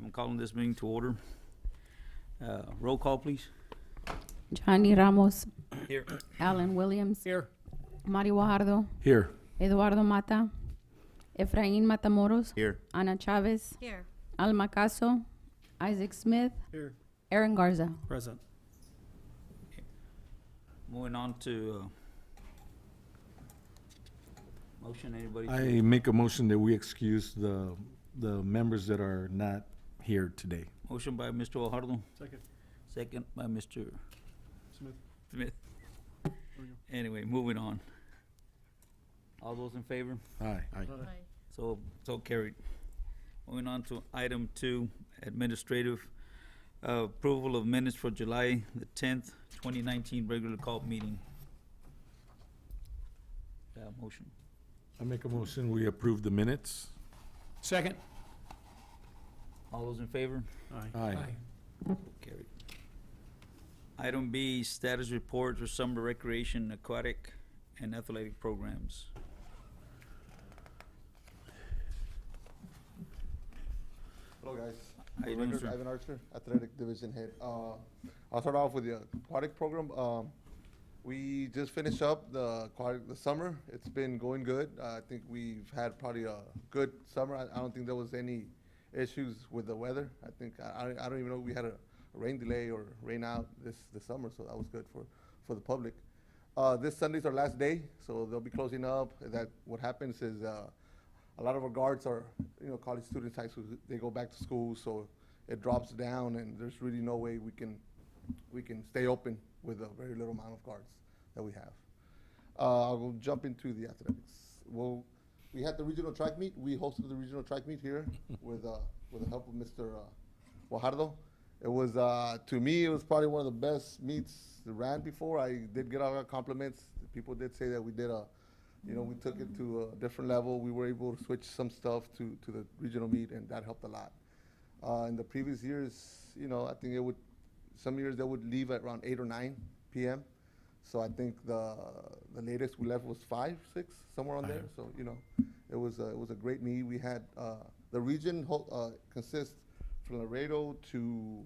I'm calling this meeting to order. Roll call, please. Johnny Ramos, Here. Alan Williams, Here. Mario Guajardo, Here. Eduardo Mata, Efraín Matamoros, Here. Ana Chavez, Here. Alma Caso, Isaac Smith, Here. Aaron Garza. Present. Moving on to motion, anybody? I make a motion that we excuse the members that are not here today. Motion by Mr. Guajardo, Second. second by Mr. Smith. Smith. Anyway, moving on. All those in favor? Aye. Aye. So carried. Moving on to item 2, administrative approval of minutes for July the 10th, 2019 regular call meeting. Motion. I make a motion, we approve the minutes. Second. All those in favor? Aye. Carried. Item B, status report for summer recreation, aquatic, and athletic programs. Hello, guys. How you For doing, record, sir? Ivan Archer, Athletic Division Head. I'll start off with the aquatic program. We just finished up the summer. It's been going good. I think we've had probably a good summer. I don't think there was any issues with the weather. I think, I don't even know if we had a rain delay or rain out this summer, so that was good for the public. This Sunday's our last day, so they'll be closing up. What happens is, a lot of our guards are, college students, high school, they go back to school, so it drops down, and there's really no way we can stay open with a very little amount of guards that we have. I'll jump into the athletics. Well, we had the regional track meet. We hosted the regional track meet here with the help of Mr. Guajardo. It was, to me, it was probably one of the best meets that ran before. I did get a lot of compliments. People did say that we did we took it to a different level. We were able to switch some stuff to the regional meet, and that helped a lot. In the previous years, I think some years they would leave at around 8 or 9 p.m. So I think the latest we left was 5, 6, somewhere on there. So, it was a great meet. We had, the region consists from Laredo to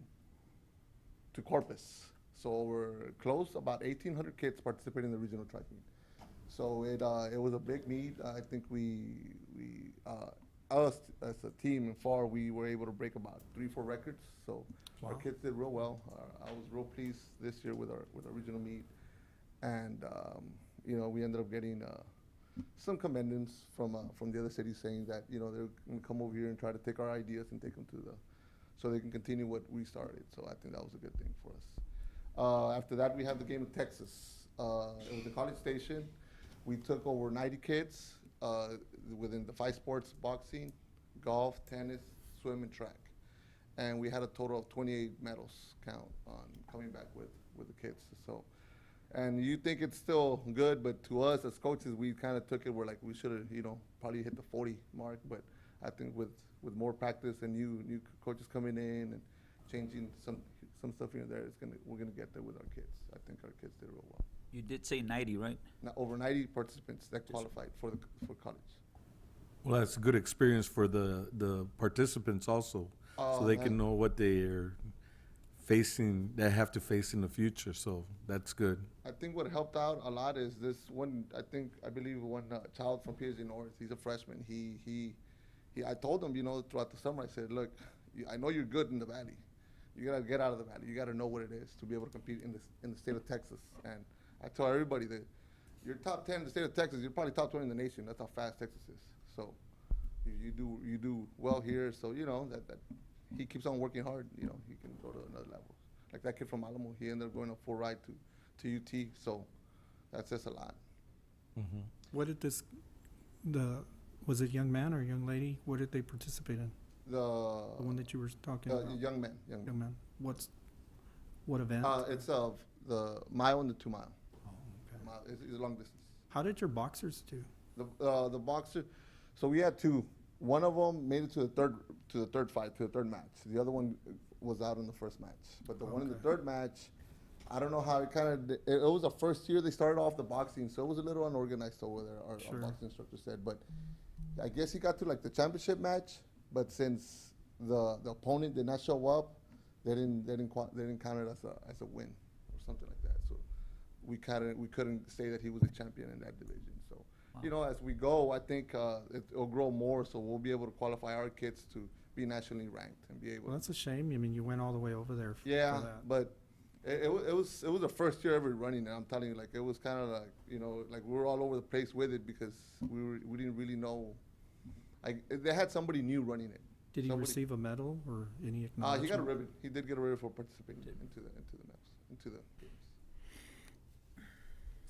Corpus. So we're close, about 1,800 kids participating in the regional track meet. So it was a big meet. I think us as a team in Pharr, we were able to break about 3-4 records. So our kids did real well. I was real pleased this year with our regional meet, and we ended up getting some commendants from the other cities saying that they're going to come over here and try to take our ideas and take them so they can continue what we started. So I think that was a good thing for us. After that, we had the game in Texas. It was a college station. We took over 90 kids within the 5 sports: boxing, golf, tennis, swim, and track. And we had a total of 28 medals count on coming back with the kids. So, and you think it's still good, but to us as coaches, we kind of took it. We're like, we should have, probably hit the 40 mark. But I think with more practice and new coaches coming in and changing some stuff here and there, we're gonna get there with our kids. I think our kids did real well. You did say 90, right? Now, over 90 participants that qualified for college. Well, that's a good experience for the participants also, so they can know what they are facing, they have to face in the future, so that's good. I think what helped out a lot is this one, I believe one child from PSG North, he's a freshman. I told him, throughout the summer, I said, look, I know you're good in the Valley. You gotta get out of the Valley. You gotta know what it is to be able to compete in the state of Texas. And I tell everybody that you're top 10 in the state of Texas, you're probably top 20 in the nation. That's how fast Texas is. So you do well here. So that he keeps on working hard. He can go to another level. Like that kid from Alamo, he ended up going a full ride to UT. So that says a lot. Mm-hmm. What did was it young man or young lady? What did they participate in? The one that you were talking about? Young man. Young man. What event? It's the mile and the 2 mile. Oh, okay. It's a long distance. How did your boxers do? The boxer, so we had 2. One of them made it to the third match. The other one was out in the first match. But the one in the third match, I don't know how it was the first year they started off the boxing, so it was a little unorganized over there, our boxing instructor said. But I guess he got to like the championship match, but since the opponent did not show up, they didn't count it as a win or something like that. So we couldn't say that he was a champion in that division. So you know, as we go, I think it'll grow more. So we'll be able to qualify our kids to be nationally ranked and be able. Well, that's a shame. I mean, you went all the way over there. Yeah, for that. but it was the first year ever running it. I'm telling you, like it was kind of like, you know, like we were all over the place with it because we didn't really know. They had somebody new running it. Did he Somebody- receive a medal or any He acknowledgement? got a ribbon. He did get a ribbon for participating into the games.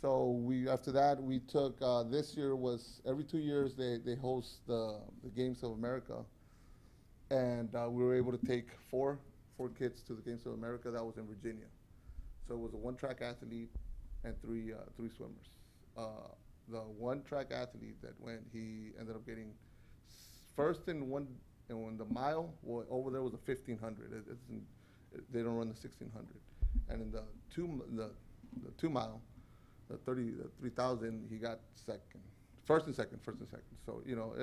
So after that we took this year was every 2 years they host the Games of America, and we were able to take four kids to the Games of America. That was in Virginia. So it was a one track athlete and three swimmers. The one track athlete that went, he ended up getting first in one. And when the mile, well, over there was a 1500. They don't run the 1600. And in the 2 mile, the 3000, he got second, first and second. So you know,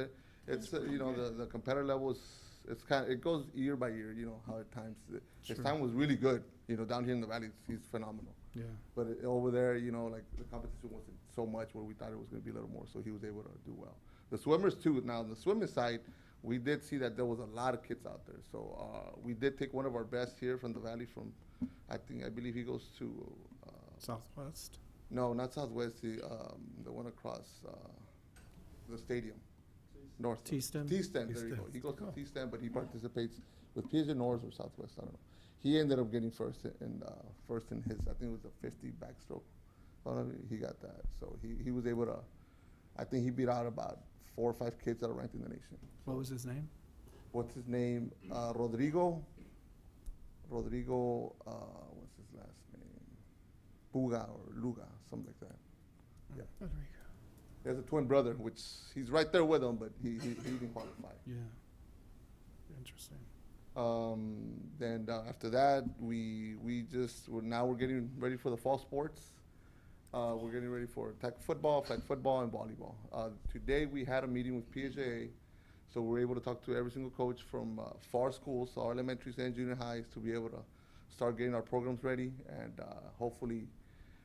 it's you know the competitor level is it goes year by year. You know how at times his time was really good. You know, down here in the valley, he's phenomenal. Yeah. But over there, you know, like the competition wasn't so much where we thought it was going to be a little more. So he was able to do well. The swimmers too. Now on the swimming side, we did see that there was a lot of kids out there. So we did take one of our best here from the valley from, I believe he goes to. Southwest? No, not Southwest, the one across the stadium. North. T-Stem? T-Stem, there you go. He goes to T-Stem, but he participates with PSG North or Southwest, I don't know. He ended up getting first in his, I think it was a 50 backstroke. He got that. So he was able to, I think he beat out about 4 or 5 kids that are ranked in the nation. What was his name? What's his name? Rodrigo, what's his last name? Puga or Luga, something like that. Yeah. Rodrigo. He has a twin brother, which he's right there with him, but he didn't qualify. Yeah. Interesting. Then after that, we're getting ready for the fall sports. We're getting ready for flag football, and volleyball. Today we had a meeting with PHAA, so we're able to talk to every single coach from Pharr schools, our elementaries and junior highs, to be able to start getting our programs ready. And hopefully,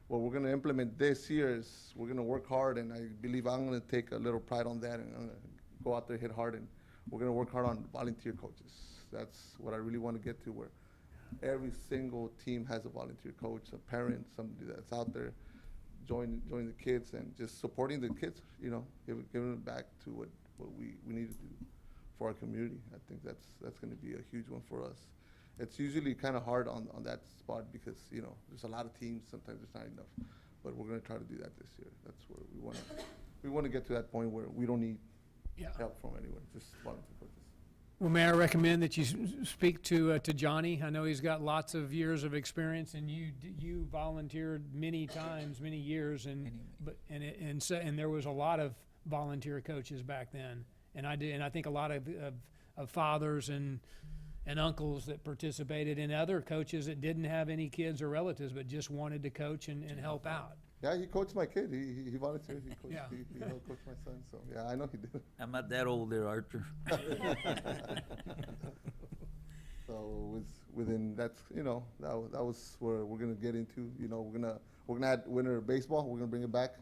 what we're going to implement this year is we're going to work hard, and I believe I'm going to take a little pride on that, and I'm going to go out there, hit hard, and we're going to work hard on volunteer coaches. That's what I really want to get to, where every single team has a volunteer coach, a parent, somebody that's out there join the kids and just supporting the kids, you know, giving them back to what we need to do for our community. I think that's going to be a huge one for us. It's usually kind of hard on that spot because, you know, there's a lot of teams, sometimes there's not enough, but we're going to try to do that this year. That's where we want to get to that point where we don't need help from anyone, just volunteer coaches. Well, may I recommend that you speak to Johnny? I know he's got lots of years of experience, and you volunteered many times, many years, and there was a lot of volunteer coaches back then, and I think a lot of fathers and uncles that participated, and other coaches that didn't have any kids or relatives but just wanted to coach and help out. Yeah, he coached my kid. He volunteered. He coached. Yeah. He helped coach my son. So yeah, I know he did. I'm not that old there, Archer. So it was within that was where we're gonna get into. You know, we're gonna add winter baseball. We're gonna bring it back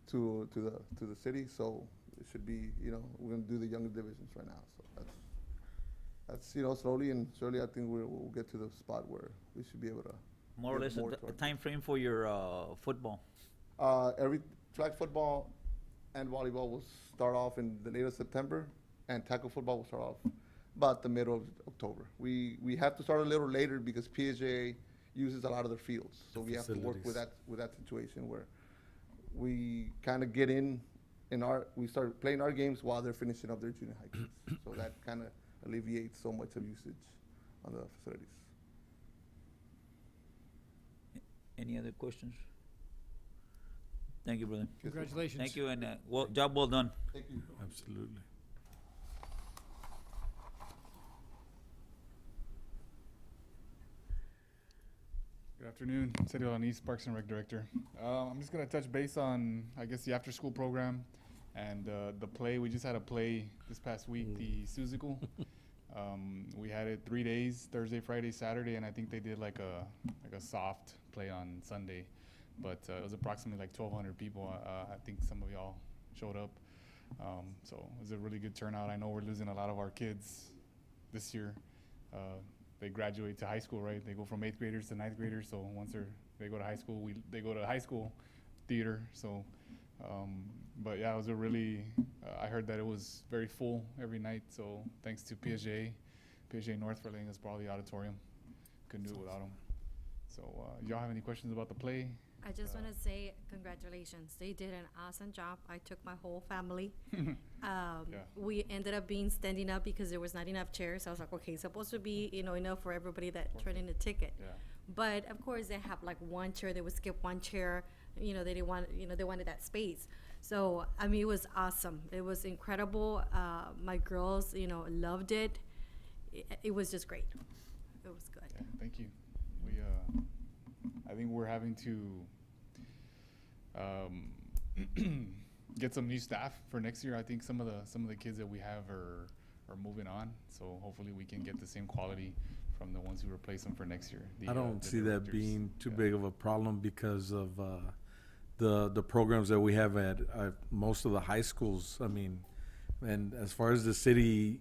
to the city. So it should be, you know, we're gonna do the younger divisions right now. So that's you know, slowly and surely I think we'll get to the spot where we should be able to. More or less a time frame for your football. Every flag football and volleyball will start off in the late of September, and tackle football will start off about the middle of October. We have to start a little later because PSJA uses a lot of their fields, so we have to work with that situation where we kind of get we start playing our games while they're finishing up their junior high kids. So that kind of alleviates so much of usage on the facilities. Any other questions? Thank you, brother. Congratulations. Thank you, and job well done. Thank you. Absolutely. Good afternoon, Sergio Alanis, Parks and Rec Director. I'm just going to touch base on, I guess, the after-school program and the play. We just had a play this past week, the Suzical. We had it 3 days, Thursday, Friday, Saturday, and I think they did like a soft play on Sunday. But it was approximately like 1,200 people. I think some of y'all showed up. So it was a really good turnout. I know we're losing a lot of our kids this year. They graduate to high school, right? They go from 8th graders to 9th graders. So once they go to high school, they go to high school theater. So, but yeah, it was a really, I heard that it was very full every night. So thanks to PSJ North for letting us borrow the auditorium. Couldn't do it without them. So y'all have any questions about the play? I just want to say congratulations. They did an awesome job. I took my whole family. We ended up being standing up because there was not enough chairs. I was like, okay, it's supposed to be, enough for everybody that turned in a ticket. Yeah. But of course they have like one chair. They would skip one chair. They didn't want, they wanted that space. So, I mean, it was awesome. It was incredible. My girls, loved it. It was just great. It was good. Yeah, thank you. I think we're having to get some new staff for next year. I think some of the kids that we have are moving on, so hopefully we can get the same quality from the ones who replace them for next year. I don't see that directors. being too big of a problem because of the programs that we have at most of the high schools. I mean, and as far as the city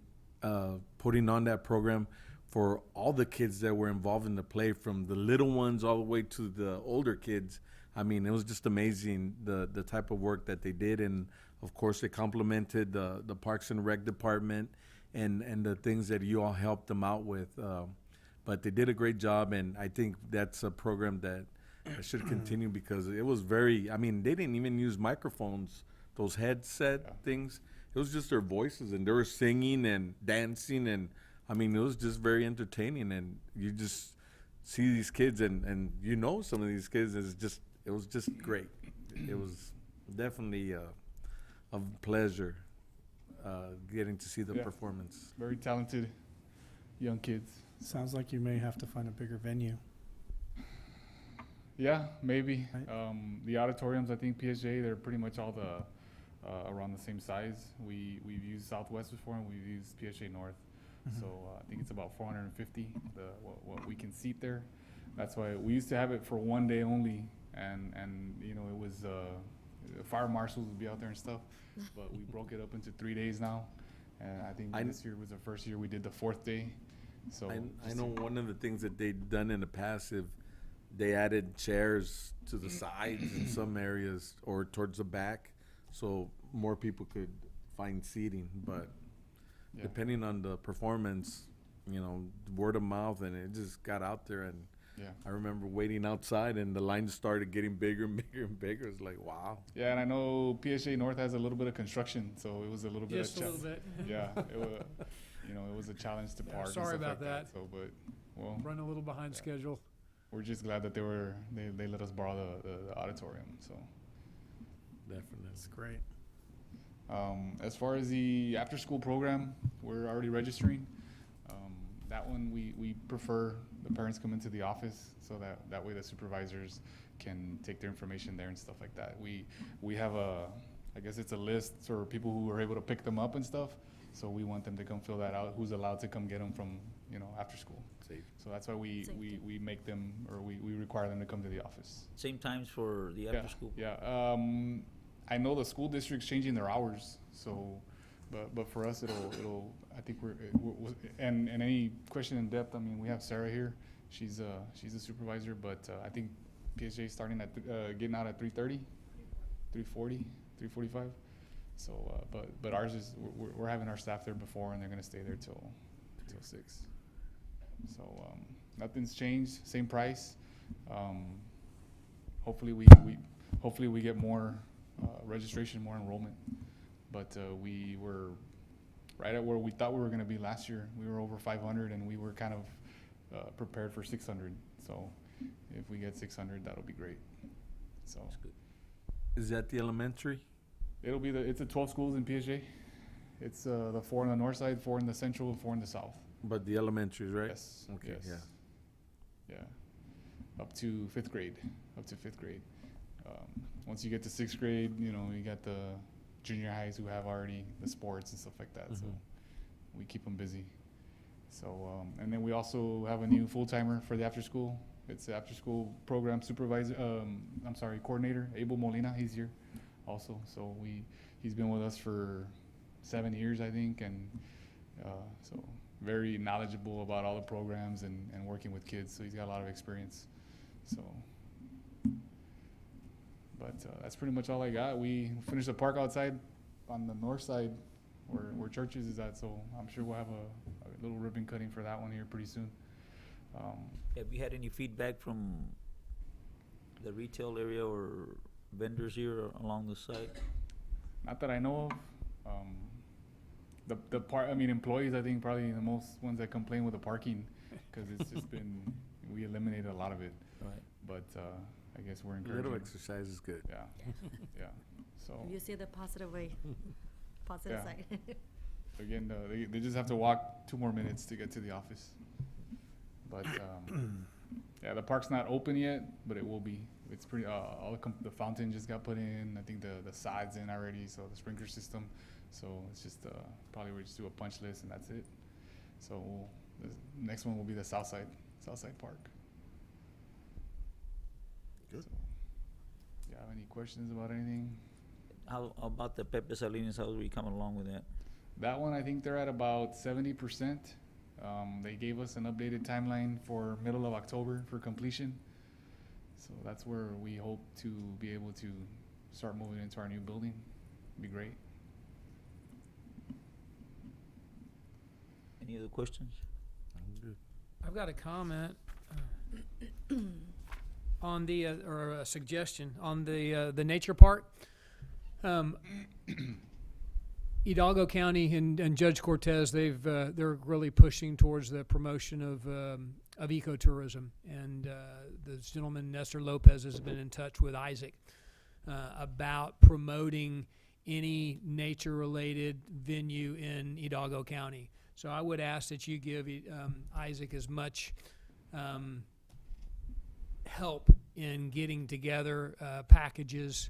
putting on that program for all the kids that were involved in the play, from the little ones all the way to the older kids, I mean, it was just amazing the type of work that they did. And of course, they complimented the Parks and Rec department and the things that you all helped them out with. But they did a great job, and I think that's a program that should continue because it was very, I mean, they didn't even use microphones, those headset things. It was just their voices, and they were singing and dancing, and I mean, it was just very entertaining. And you just see these kids, and some of these kids, it was just great. It was definitely a pleasure getting to see the performance. Very talented young kids. Sounds like you may have to find a bigger venue. Yeah, maybe. Right. The auditoriums, I think PSJ, they're pretty much all around the same size. We've used Southwest before, and we've used PSJ North. So I think it's about 450 what we can seat there. That's why we used to have it for one day only, and it was fire marshals would be out there and stuff. But we broke it up into 3 days now, and I think this year was the first year we did the 4th day. So I know one of the things that they've done in the past, if they added chairs to the sides in some areas or towards the back, so more people could find seating. But depending on the performance, word of mouth, and it just got out there. And I remember waiting outside, and the line started getting bigger and bigger and bigger. It's like, wow. Yeah, and I know PSJ North has a little bit of construction, so it was a little bit. Just a little bit. Yeah, it was. It was a challenge to park. Sorry and stuff about like that. So, but Run a little behind schedule. we're just glad that they let us borrow the auditorium. So Definitely. That's great. as far as the after school program, we're already registering. That one we prefer the parents come into the office, so that way the supervisors can take their information there and stuff like that. We have I guess it's a list for people who are able to pick them up and stuff. So we want them to come fill that out. Who's allowed to come get them from after school? Safe. So that's why we make them, or we require them to come to the office. Same times for the after school? Yeah. I know the school district's changing their hours, so, but for us, it'll. I think we're and any question in depth. I mean, we have Sarah here. She's a supervisor, but I think PSJ is starting at getting out at 3:30, 3:40, 3:45. So, but ours is we're having our staff there before, and they're gonna stay there till 6. So nothing's changed, same price. Hopefully we get more registration, more enrollment. But we were right at where we thought we were gonna be last year. We were over 500, and we were kind of prepared for 600. So if we get 600, that'll be great. So That's good. Is that the elementary? it'll be it's the 12 schools in PSJ. It's the 4 on the north side, 4 in the central, and 4 in the south. But the elementaries, right? Yes. Okay, Yes. Yeah. Up to 5th grade. Once you get to 6th grade, you got the junior highs who have already the sports and stuff like that. So we keep them busy. So, and then we also have a new full-timer for the after-school. It's the after-school program supervisor, coordinator, Abel Molina. He's here also. So he's been with us for 7 years, I think, and so very knowledgeable about all the programs and working with kids. So he's got a lot of experience. So, but that's pretty much all I got. We finished the park outside on the north side where Churches is at. So I'm sure we'll have a little ribbon cutting for that one here pretty soon. Have you had any feedback from the retail area or vendors here along the site? Not that I know of. Employees, I think, probably the most ones that complain with the parking, because it's just been, we eliminated a lot of it. Right. But I guess we're A encouraging. little exercise is good. Yeah, yeah. So You see the positive way, positive Yeah. side. again, they just have to walk 2 more minutes to get to the office. But yeah, the park's not open yet, but it will be. It's pretty. The fountain just got put in. I think the side's in already, so the sprinkler system. So it's just probably we'll just do a punch list and that's it. So the next one will be the Southside Park. Good. So, you have any questions about anything? How about the Pepe Salinas? How are we coming along with that? That one, I think they're at about 70%. They gave us an updated timeline for middle of October for completion. So that's where we hope to be able to start moving into our new building. It'd be great. Any other questions? I'm good. I've got a comment on the, or a suggestion on the nature park. Hidalgo County and Judge Cortez, they're really pushing towards the promotion of ecotourism, and this gentleman Nestor Lopez has been in touch with Isaac about promoting any nature-related venue in Hidalgo County. So I would ask that you give Isaac as much help in getting together packages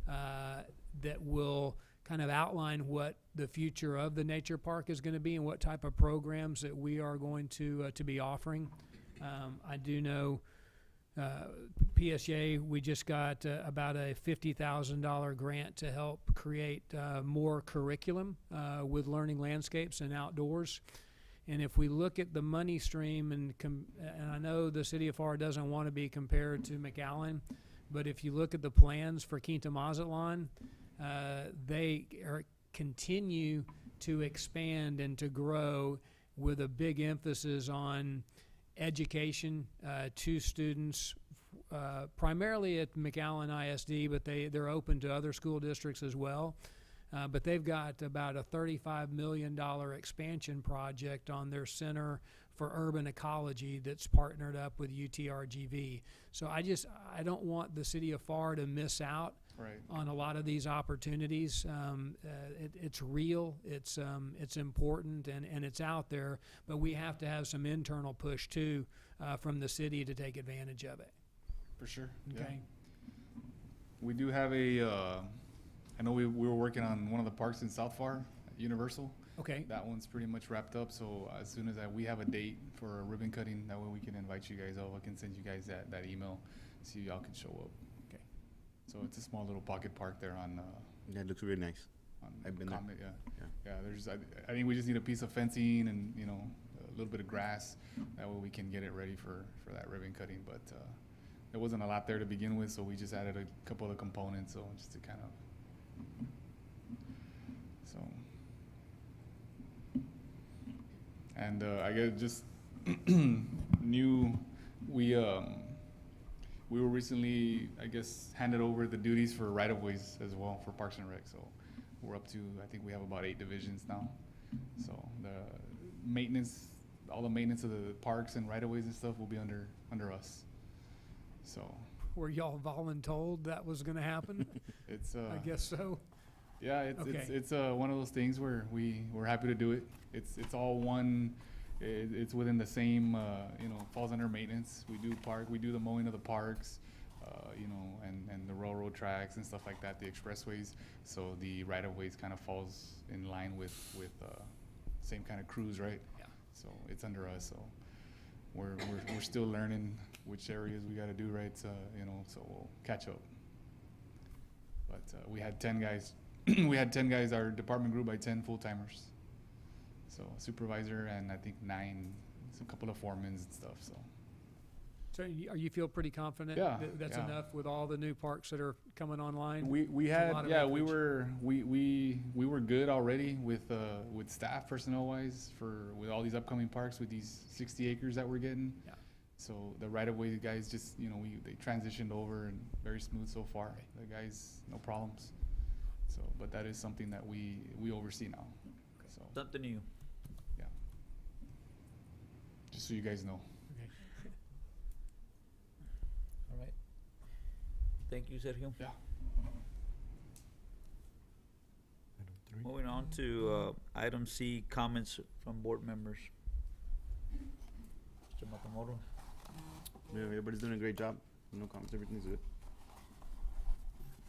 that will kind of outline what the future of the nature park is going to be and what type of programs that we are going to be offering. I do know PSA, we just got about a $50,000 grant to help create more curriculum with learning landscapes and outdoors. And if we look at the money stream, and I know the city of Pharr doesn't want to be compared to McAllen, but if you look at the plans for Quinta Mazatlan, they continue to expand and to grow with a big emphasis on education to students, primarily at McAllen ISD, but they're open to other school districts as well. But they've got about a $35 million expansion project on their Center for Urban Ecology that's partnered up with UTRGV. So I don't want the city of Pharr to miss out on a lot of these opportunities. It's real, it's important, and it's out there, but we have to have some internal push too from the city to take advantage of it. For sure. Okay. Yeah. We do have I know we were working on one of the parks in South Pharr, Universal. Okay. That one's pretty much wrapped up, so as soon as we have a date for a ribbon cutting, that way we can invite you guys over. I can send you guys that email so y'all can show up. Okay. So it's a small little pocket park there on That looks really nice. I've been there. Comet, Yeah. yeah. There's I think we just need a piece of fencing and a little bit of grass. That way we can get it ready for that ribbon cutting. But there wasn't a lot there to begin with, so we just added a couple of the components, so just to kind of And I guess just new, we were recently, I guess, handed over the duties for right-of-ways as well for Parks and Rec. So we're up to, I think we have about 8 divisions now. So the maintenance, all the maintenance of the parks and right-of-ways and stuff will be under us. So. Were y'all voluntold that was going to happen? It's I guess so. Yeah, it's one of those things where we're happy to do it. It's all one. It's within the same. Falls under maintenance. We do the mowing of the parks, and the railroad tracks and stuff like that. The expressways. So the right of ways kind of falls in line with same kind of crews, right? Yeah. So it's under us. So we're still learning which areas we got to do right. You know, so we'll catch up. But we had 10 guys. We had 10 guys. Our department grew by 10 full timers. So supervisor and I think 9, a couple of foremen and stuff. So. So you feel pretty confident Yeah, that's yeah. enough with all the new parks that are coming online? We It's a had lot of yeah we acreage. were good already with staff personnel wise with all these upcoming parks with these 60 acres that we're getting. Yeah. So the right of way guys just they transitioned over and very smooth so far. The guys no problems. So but that is something that we oversee now. So Something new. yeah. Just so you guys know. All right. Thank you, Sergio. Yeah. Moving on to item C, comments from board members. Mr. Matamoros. Yeah, everybody's doing a great job. No comments. Everything's good.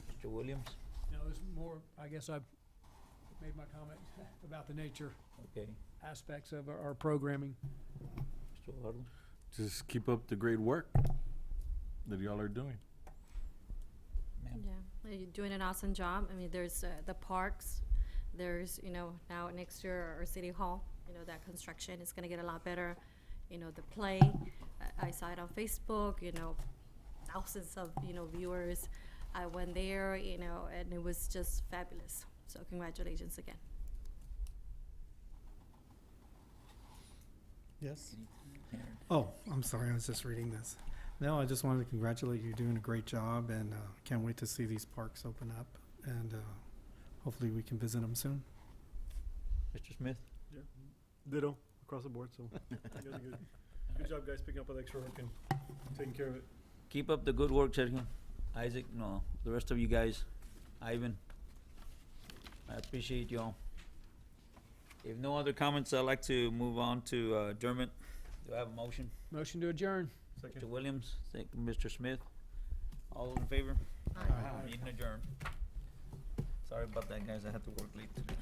Mr. Williams. No, it's more, I guess I made my comment about the nature Okay. aspects of our programming. Mr. Eduardo. Just keep up the great work that y'all are doing. Ma'am. Yeah, you're doing an awesome job. I mean, there's the parks. There's, now next year our city hall, that construction is gonna get a lot better. The play, I saw it on Facebook, thousands of, viewers. I went there, and it was just fabulous. So congratulations again. Yes. Oh, I'm sorry, I was just reading this. No, I just wanted to congratulate you. You're doing a great job, and can't wait to see these parks open up, and hopefully we can visit them soon. Mr. Smith. Ditto across the board. So you guys are good. Good job, guys, picking up all the extra work and taking care of it. Keep up the good work, Sergio. Isaac, no, the rest of you guys. Ivan. I appreciate y'all. If no other comments, I'd like to move on to adjournment. Do I have a motion? Motion to adjourn. Mr. Williams, second, Mr. Smith. All those in favor? Aye. Meeting adjourned. Sorry about that, guys. I had to work late today.